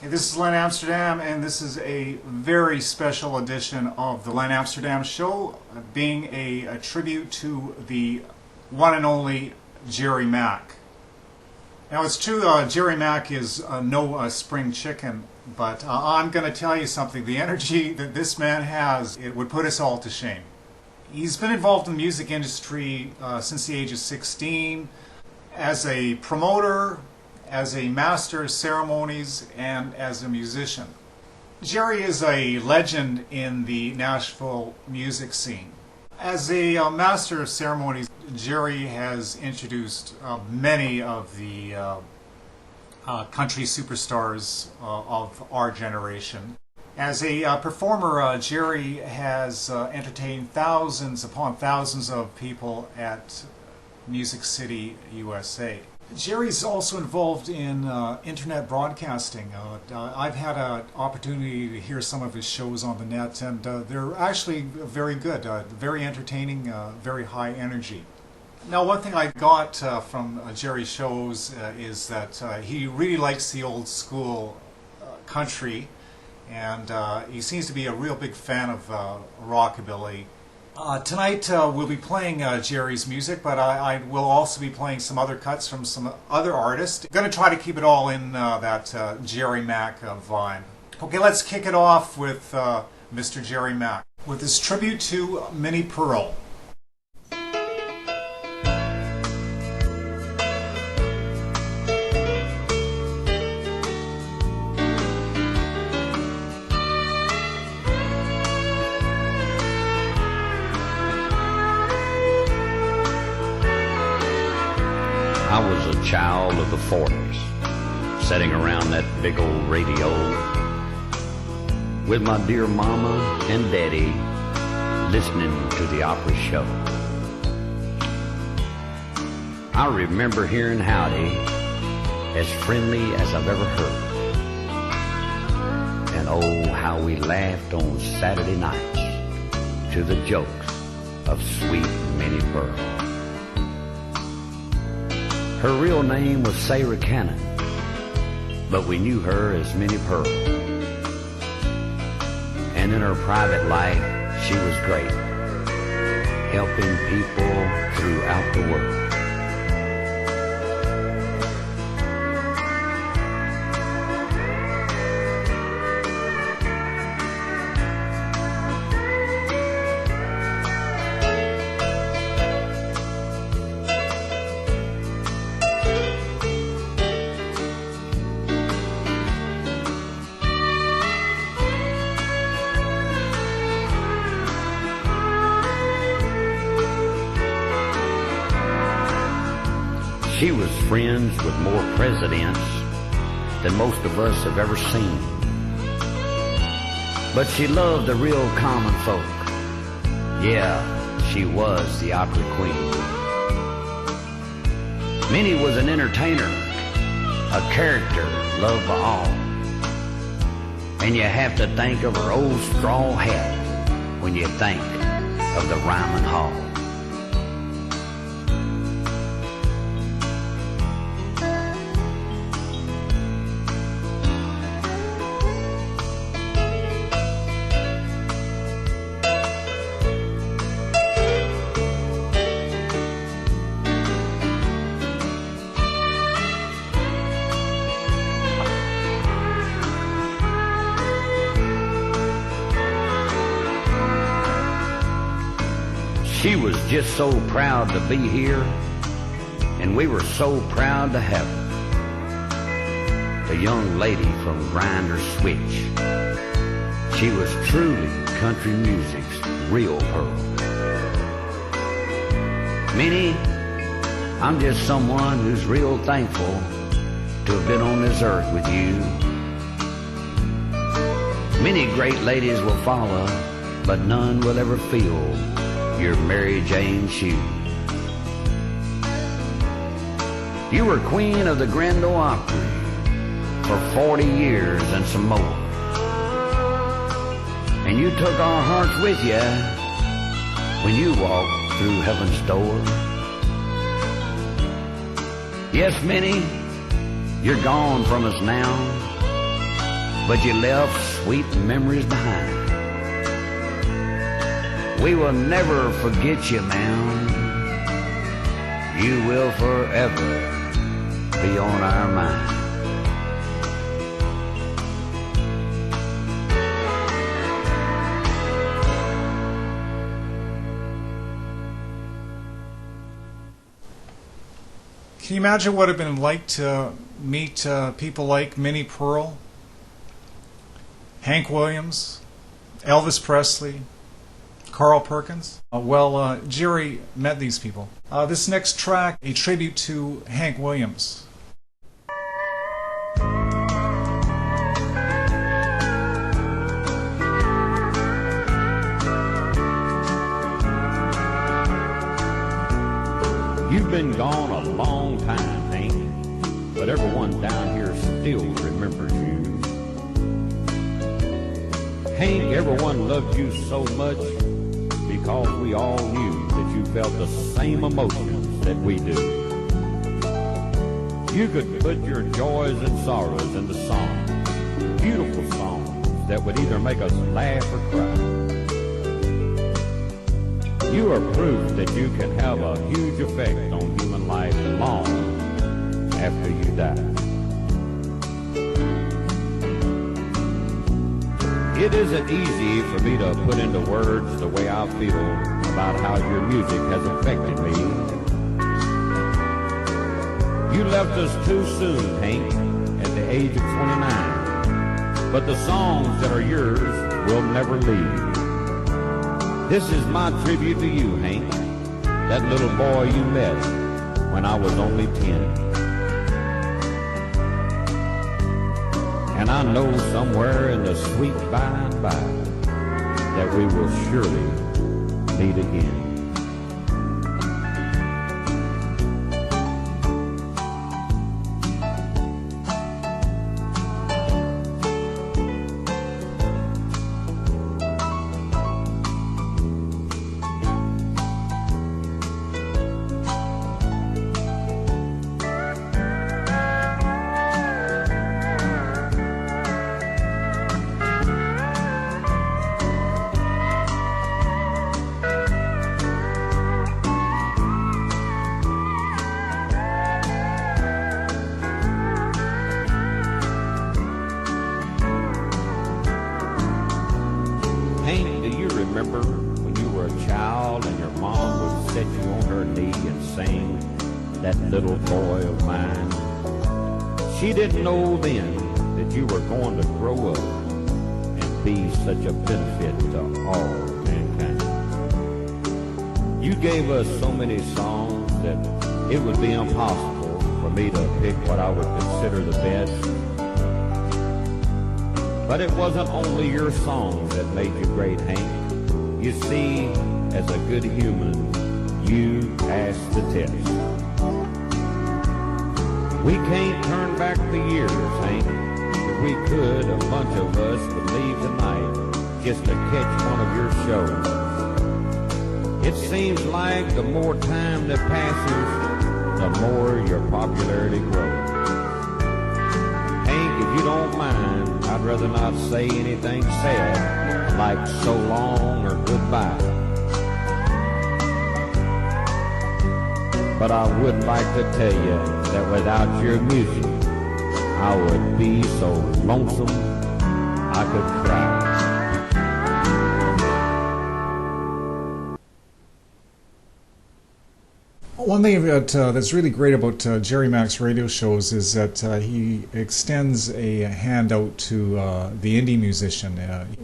Hey, this is Len Amsterdam, and this is a very special edition of the Len Amsterdam Show, being a tribute to the one and only Jerry Mack. Now, it's true, Jerry Mack is no spring chicken, but I'm going to tell you something. The energy that this man has, it would put us all to shame. He's been involved in the music industry since the age of 16 as a promoter, as a master of ceremonies, and as a musician. Jerry is a legend in the Nashville music scene. As a master of ceremonies, Jerry has introduced many of the country superstars of our generation. As a performer, Jerry has entertained thousands upon thousands of people at Music City, USA. Jerry's also involved in internet broadcasting. I've had an opportunity to hear some of his shows on the net, and they're actually very good, very entertaining, very high energy. Now, one thing I got from Jerry's shows is that he really likes the old school country, and he seems to be a real big fan of rockabilly. Tonight we'll be playing Jerry's music, but I will also be playing some other cuts from some other artists. I'm going to try to keep it all in that Jerry Mack vibe. Okay, let's kick it off with Mr. Jerry Mack with his tribute to Minnie Pearl. I was a child of the 40s, sitting around that big old radio with my dear mama and daddy, listening to the opera show. I remember hearing Howdy as friendly as I've ever heard. And oh, how we laughed on Saturday nights to the jokes of sweet Minnie Pearl. Her real name was Sarah Cannon, but we knew her as Minnie Pearl. And in her private life, she was great, helping people throughout the world. She was friends with more presidents than most of us have ever seen. But she loved the real common folk. Yeah, she was the opera queen. Minnie was an entertainer, a character loved by all. And you have to think of her old straw hat when you think of the Ryman Hall. She was just so proud to be here, and we were so proud to have her. The young lady from Grinder Switch. She was truly country music's real pearl. Minnie, I'm just someone who's real thankful to have been on this earth with you. Many great ladies will follow, but none will ever feel your Mary Jane shoes. You were queen of the Grand Ole Opry for 40 years and some more. And you took our hearts with you when you walked through heaven's door. Yes, Minnie, you're gone from us now, but you left sweet memories behind. We will never forget you, ma'am. You will forever be on our mind. Can you imagine what it would have been like to meet people like Minnie Pearl, Hank Williams, Elvis Presley, Carl Perkins? Jerry met these people. This next track, a tribute to Hank Williams. You've been gone a long time, Hank, but everyone down here still remembers you. Hank, everyone loved you so much because we all knew that you felt the same emotions that we do. You could put your joys and sorrows into songs, beautiful songs that would either make us laugh or cry. You are proof that you can have a huge effect on human life long after you die. It isn't easy for me to put into words the way I feel about how your music has affected me. You left us too soon, Hank, at the age of 29, but the songs that are yours will never leave. This is my tribute to you, Hank, that little boy you met when I was only 10. And I know somewhere in the sweet by and by that we will surely meet again. Hank, do you remember when you were a child and your mom would set you on her knee and sing That Little Boy of Mine? She didn't know then that you were going to grow up and be such a benefit to all mankind. You gave us so many songs that it would be impossible for me to pick what I would consider the best. But it wasn't only your songs that made you great, Hank. You see, as a good human, you passed the test. We can't turn back the years, Hank. If we could, a bunch of us would leave tonight just to catch one of your shows. It seems like the more time that passes, the more your popularity grows. Hank, if you don't mind, I'd rather not say anything sad like so long or goodbye. But I would like to tell you that without your music, I would be so lonesome I could cry. One thing that's really great about Jerry Mack's radio shows is that he extends a hand out to the indie musician.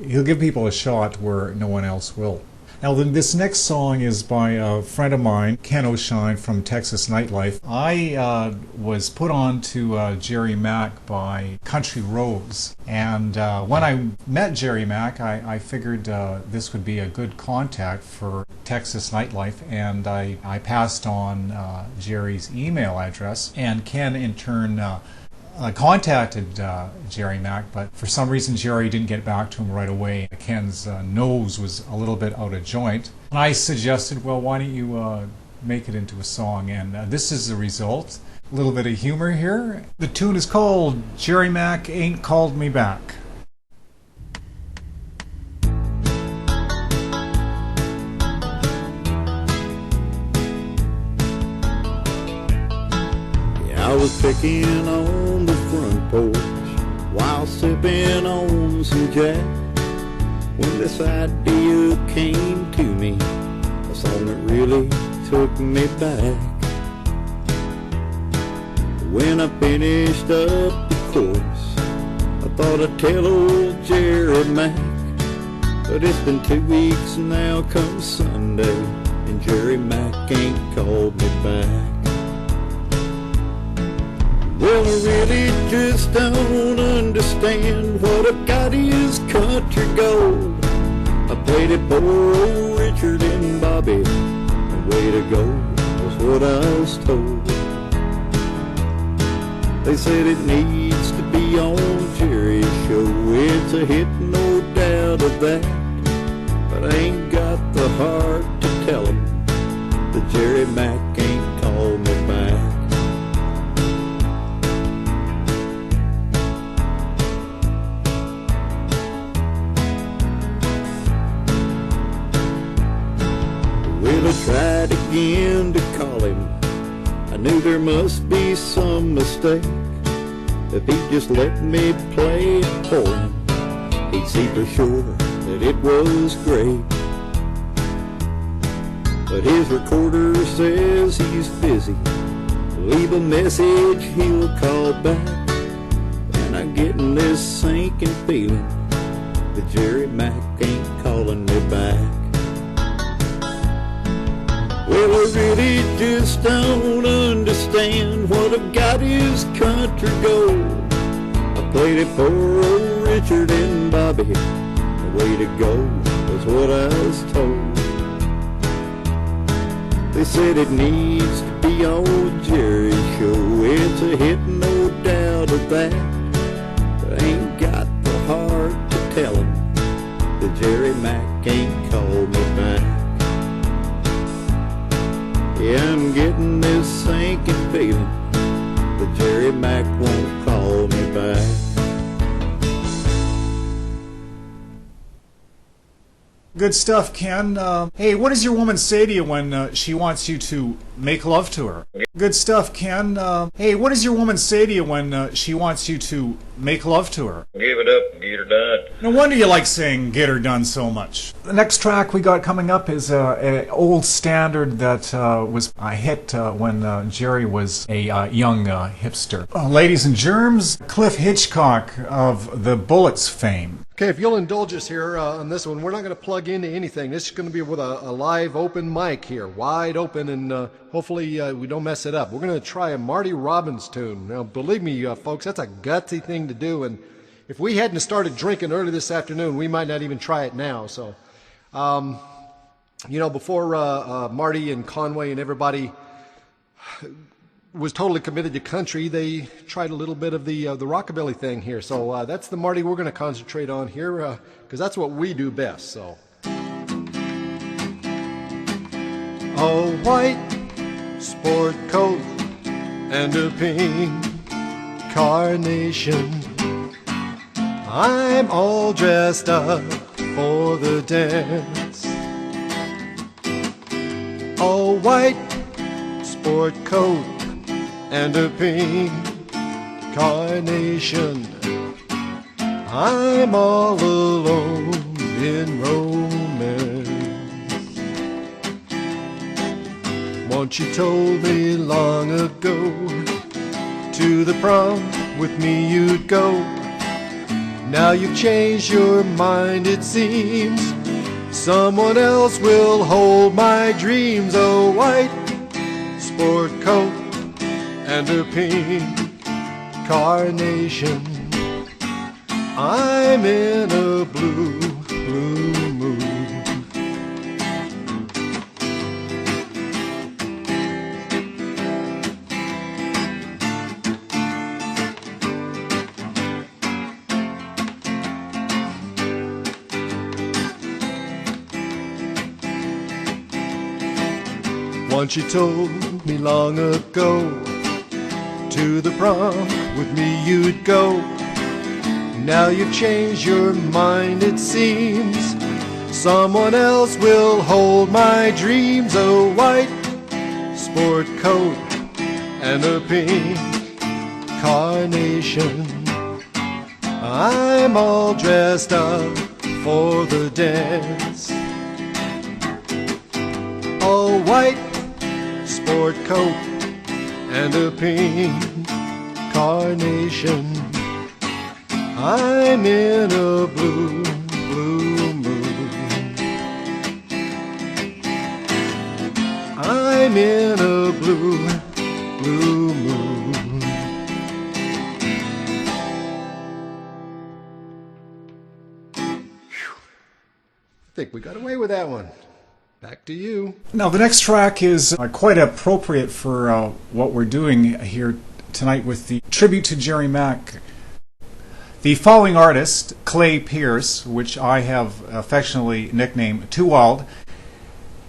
He'll give people a shot where no one else will. Now, this next song is by a friend of mine, Ken O'Shine from Texas Nightlife. I was put on to Jerry Mack by Country Rose, and when I met Jerry Mack, I figured this would be a good contact for Texas Nightlife, and I passed on Jerry's email address, and Ken in turn contacted Jerry Mack, but for some reason Jerry didn't get back to him right away. Ken's nose was a little bit out of joint. And I suggested, well, why don't you make it into a song? And this is the result. A little bit of humor here. The tune is called Jerry Mack Ain't Called Me Back. I was picking on the front porch while sipping on some Jack, when this idea came to me, a song that really took me back. When I finished up the chorus, I thought I'd tell old Jerry Mack, but it's been 2 weeks now come Sunday, and Jerry Mack ain't called me back. Well, I really just don't understand what I've got is country gold. I played it for old Richard and Bobby, and way to go was what I was told. They said it needs to be on Jerry's show. It's a hit, no doubt of that, but I ain't got the heart to tell 'em that Jerry Mack ain't called me back. Well, I tried again to call him. I knew there must be some mistake. If he'd just let me play it for him, he'd see for sure that it was great. But his recorder says he's busy. Leave a message, he'll call back. And I'm getting this sinking feeling that Jerry Mack ain't calling me back. Well, I really just don't understand what I've got is country gold. I played it for old Richard and Bobby. The way to go was what I was told. They said it needs to be on Jerry's show. It's a hit, no doubt of that, but I ain't got the heart to tell 'em that Jerry Mack ain't called me back. Yeah, I'm getting this sinking feeling that Jerry Mack won't call me back. Good stuff, Ken. Hey, what does your woman say to you when she wants you to make love to her? Good stuff, Ken. Hey, what does your woman say to you when she wants you to make love to her? Give it up and get her done. No wonder you like saying "get her done" so much. The next track we got coming up is an old standard that was a hit when Jerry was a young hipster. Ladies and germs, Cliff Hitchcock of the Bullets fame. Okay, if you'll indulge us here on this one, we're not going to plug into anything. This is going to be with a live open mic here, wide open, and hopefully we don't mess it up. We're going to try a Marty Robbins tune. Now, believe me, folks, that's a gutsy thing to do, and if we hadn't started drinking early this afternoon, we might not even try it now. So, you know, before Marty and Conway and everybody was totally committed to country, they tried a little bit of the rockabilly thing here. So that's the Marty we're going to concentrate on here, because that's what we do best. So, a white sport coat and a pink carnation, I'm all dressed up for the dance. A white sport coat and a pink carnation, I'm all alone in romance. Once you told me long ago, to the prom with me you'd go. Now you've changed your mind, it seems. Someone else will hold my dreams. A white sport coat and a pink carnation, I'm in a blue, blue mood. Once you told me long ago, to the prom with me you'd go. Now you've changed your mind, it seems. Someone else will hold my dreams. A white sport coat and a pink carnation. I'm all dressed up for the dance. A white sport coat and a pink carnation. I'm in a blue, blue mood. I'm in a blue, blue mood. I think we got away with that one. Back to you. Now, the next track is quite appropriate for what we're doing here tonight with the tribute to Jerry Mack. The following artist, Clay Pierce, which I have affectionately nicknamed Too Wild,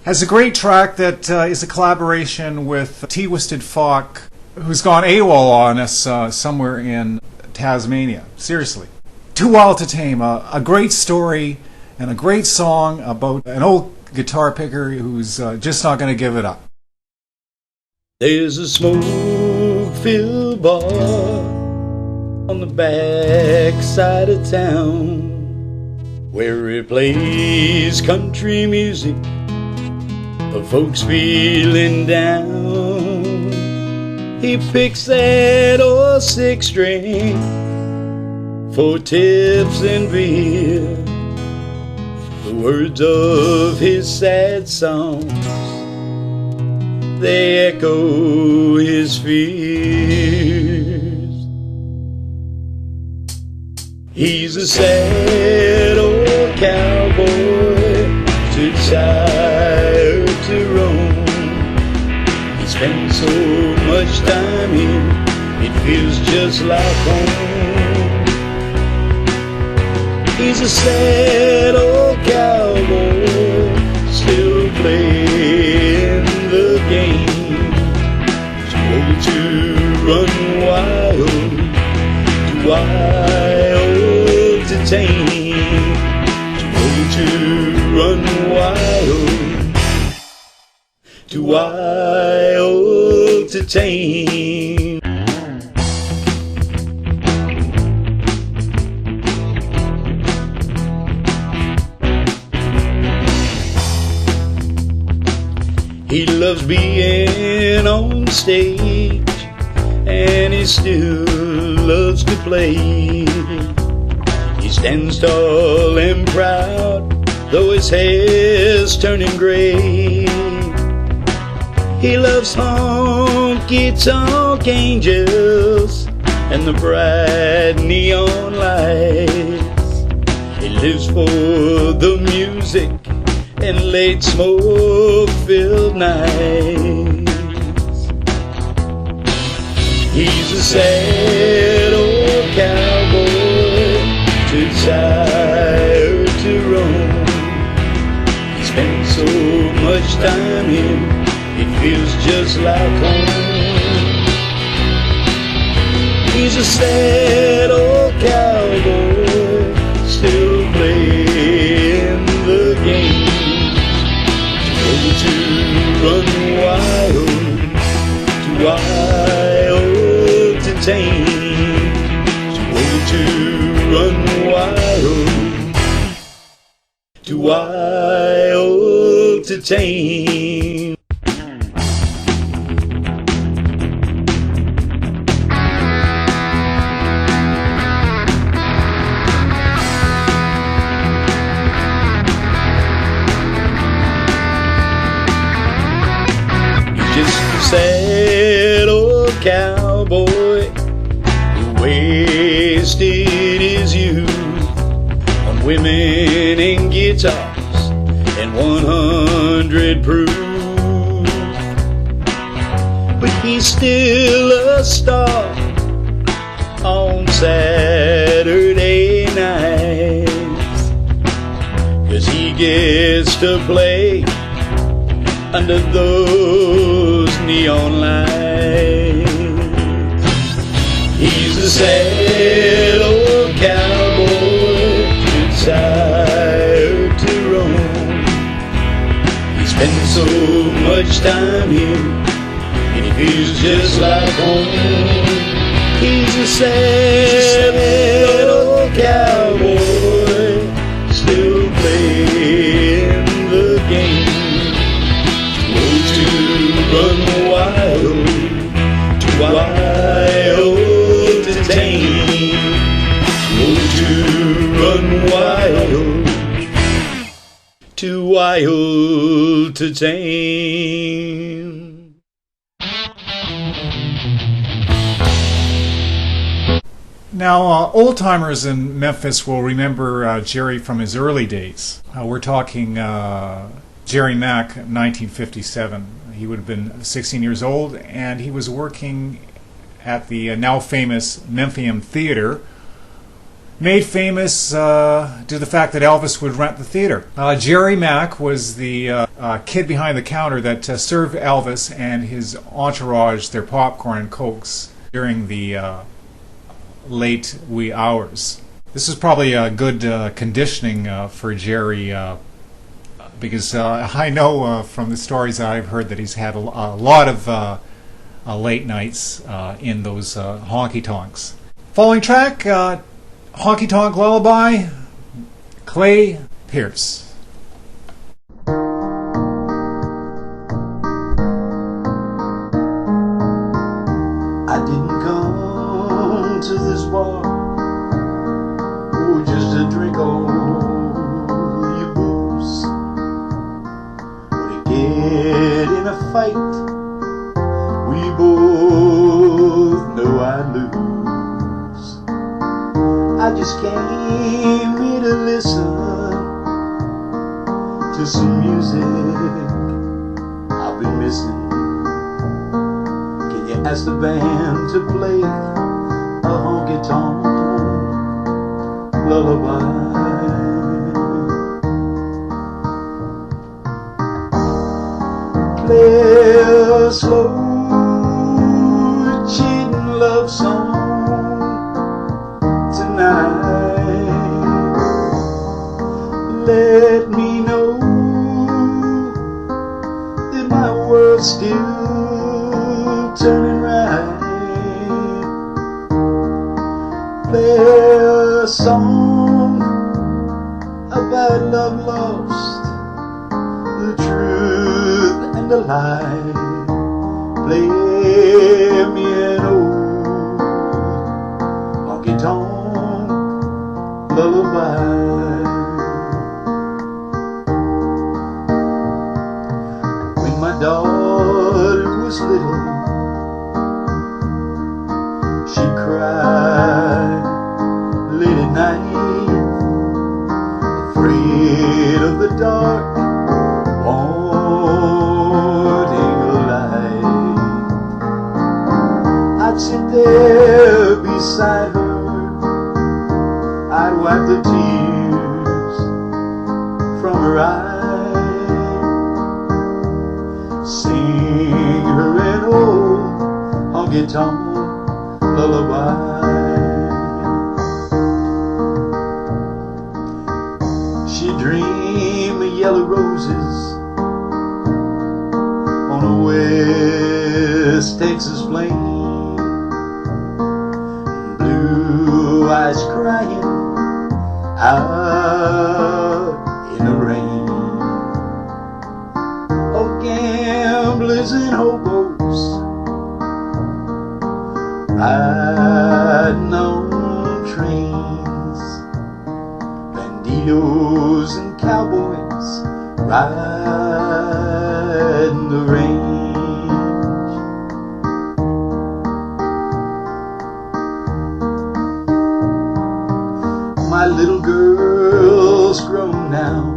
has a great track that is a collaboration with T-Wisted Falk, who's gone AWOL on us somewhere in Tasmania. Seriously. Too Wild to Tame, a great story and a great song about an old guitar picker who's just not going to give it up. There's a smoke-filled bar on the back side of town where it plays country music for folks feeling down. He picks that old six string for tips and beer. The words of his sad songs, they echo his fears. He's a sad old cowboy, too tired to roam. He spends so much time here, it feels just like home. He's a sad old cowboy, still playing the game. Too old to run wild, too wild to tame. Too old to run wild, too wild to tame. He loves being on stage, and he still loves to play. He stands tall and proud, though his hair's turning gray. He loves honky-tonk angels and the bright neon lights. He lives for the music and late smoke-filled nights. He's a sad old cowboy, too tired to roam. He spends so much time here, it feels just like home. He's a sad old cowboy, still playing the game. To run wild, too wild to tame. Too old to run wild, too wild to tame. Sad old cowboy who wasted his youth on women and guitars and 100 proof. But he's still a star on Saturday nights, 'cause he gets to play under those neon lights. He's a sad old cowboy, too tired to roam. He spends so much time here, and it feels just like home. He's a sad old cowboy, still playing the game. Oh, to run wild, too wild to tame. Oh, to run wild, too wild to tame. Now, old-timers in Memphis will remember Jerry from his early days. We're talking Jerry Mack, 1957. He would have been 16 years old, and he was working at the now famous Memphian Theater, made famous due to the fact that Elvis would rent the theater. Jerry Mack was the kid behind the counter that served Elvis and his entourage their popcorn and cokes during the late wee hours. This is probably a good conditioning for Jerry because I know from the stories I've heard that he's had a lot of late nights in those honky-tonks. Following track, Honky Tonk Lullaby, Clay Pierce. I didn't come to this bar, oh, just to drink all your booze, or to get in a fight we both know I'd lose. I just came here to listen to some music I've been missing. Can you ask the band to play a honky-tonk lullaby? Play a slow cheating love song tonight. Let me know that my world's still turning right. Play a song about love lost, the truth and the lie. Play me an old honky-tonk lullaby. When my daughter was little, she cried late at night, afraid of the dark, wanting a light. I'd sit there beside her, I'd wipe the tears from her eyes, sing her an old honky-tonk lullaby. She'd dream of yellow roses on a West Texas plain, blue eyes crying out in the rain. Oh, gamblers and hobos riding on trains, banditos and cowboys riding the range. My little girl's grown now,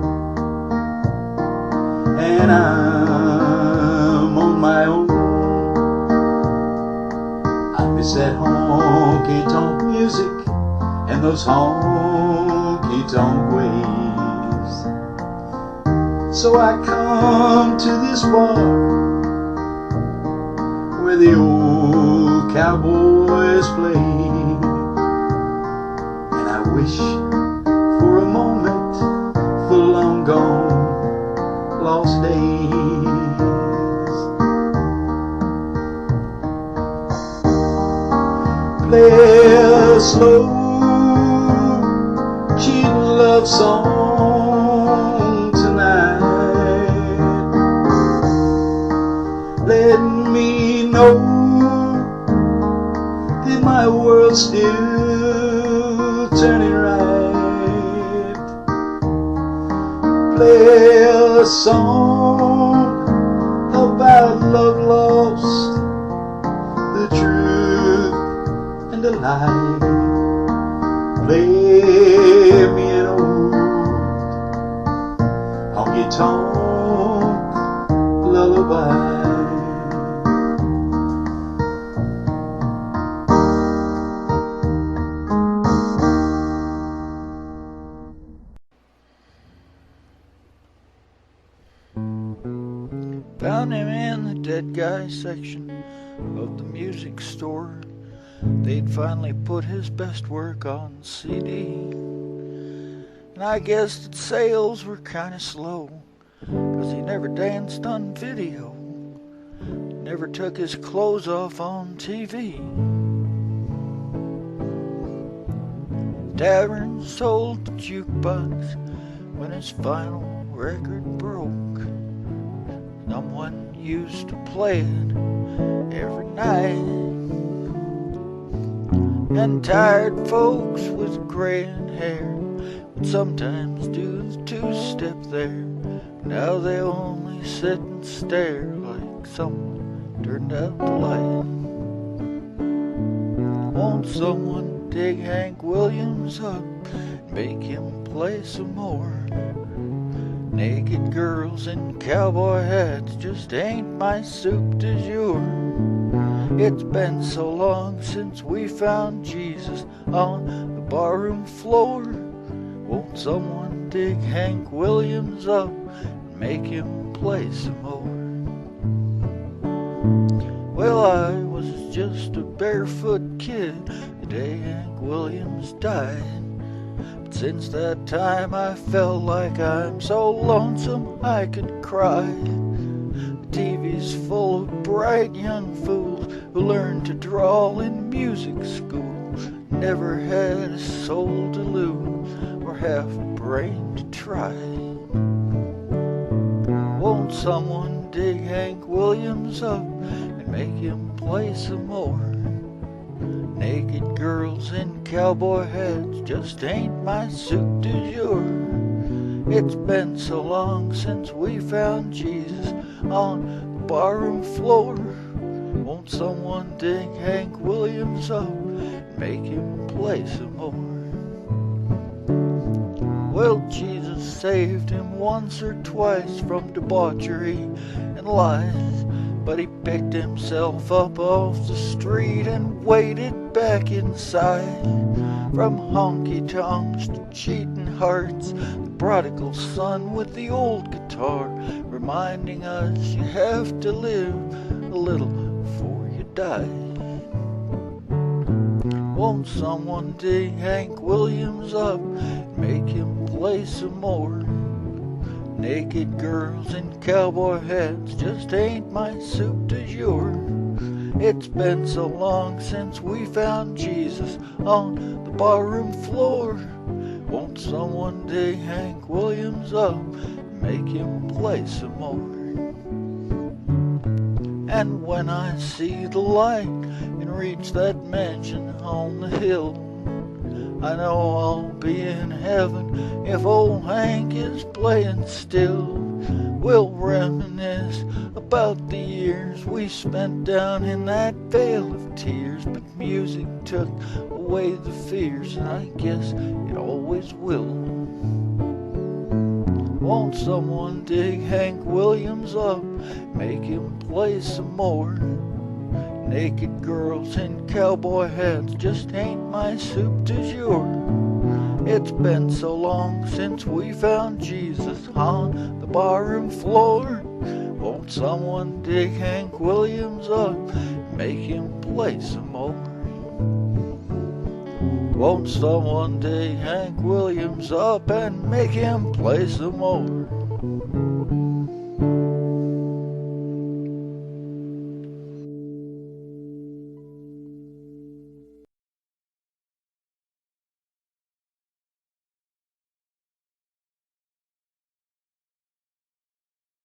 and I'm on my own. I miss that honky-tonk music and those honky-tonk waves. So I come to this bar where the old cowboys play, and I wish for a moment for long gone lost days. Play a slow cheating love song tonight. Let me know that my world's still turning right. Play a song about love lost, the truth and the light. Play me an old honky-tonk lullaby. Found him in the dead guy section of the music store. They'd finally put his best work on CD. And I guess that sales were kinda slow, 'cause he never danced on video, never took his clothes off on TV. Tavern sold the jukebox when his final record broke. Someone used to play it every night. And tired folks with graying hair would sometimes do the two-step there. Now they only sit and stare like someone turned out the light. Won't someone dig Hank Williams up and make him play some more? Naked girls in cowboy hats just ain't my soup du jour. It's been so long since we found Jesus on the barroom floor. Won't someone dig Hank Williams up and make him play some more? Well, I was just a barefoot kid the day Hank Williams died. But since that time I felt like I'm so lonesome I could cry. The TV's full of bright young fools who learned to draw in music school. Never had a soul to lose or half a brain to try. Won't someone dig Hank Williams up and make him play some more? Naked girls in cowboy hats just ain't my soup du jour. It's been so long since we found Jesus on the barroom floor. Won't someone dig Hank Williams up and make him play some more? Well, Jesus saved him once or twice from debauchery and lies, but he picked himself up off the street and waded back inside. From honky-tonks to cheating hearts, the prodigal son with the old guitar, reminding us you have to live a little before you die. Won't someone dig Hank Williams up and make him play some more? Naked girls in cowboy hats just ain't my soup du jour. It's been so long since we found Jesus on the barroom floor. Won't someone dig Hank Williams up and make him play some more? And when I see the light and reach that mansion on the hill, I know I'll be in heaven if old Hank is playing still. We'll reminisce about the years we spent down in that vale of tears, but music took away the fears, and I guess it always will. Won't someone dig Hank Williams up, make him play some more? Naked girls in cowboy hats just ain't my soup du jour. It's been so long since we found Jesus on the barroom floor. Won't someone dig Hank Williams up, make him play some more? Won't someone dig Hank Williams up and make him play some more?